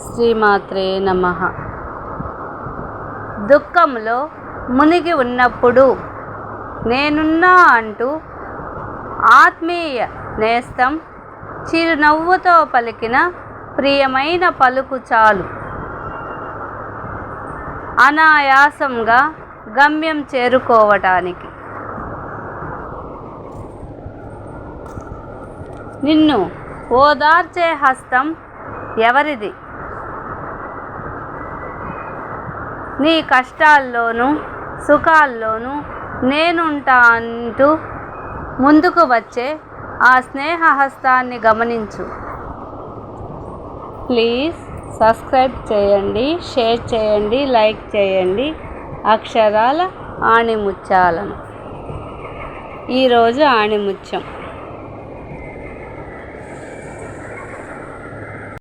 శ్రీమాత్రే నమః. దుఃఖంలో మునిగి ఉన్నప్పుడు నేనున్నా అంటూ ఆత్మీయ నేస్తం చిరునవ్వుతో పలికిన ప్రియమైన పలుకు చాలు. అనాయాసంగా గమ్యం చేరుకోవటానికి. నిన్ను ఓదార్చే హస్తం ఎవరిది? నీ కష్టాల్లోనూ సుఖాల్లోనూ నేనుంటా అంటూ ముందుకు వచ్చే ఆ స్నేహ హస్తాన్ని గమనించు. ప్లీజ్ సబ్స్క్రైబ్ చేయండి, షేర్ చేయండి, లైక్ చేయండి. అక్షరాల ఆణిముత్యాలను. ఈరోజు ఆణిముత్యం.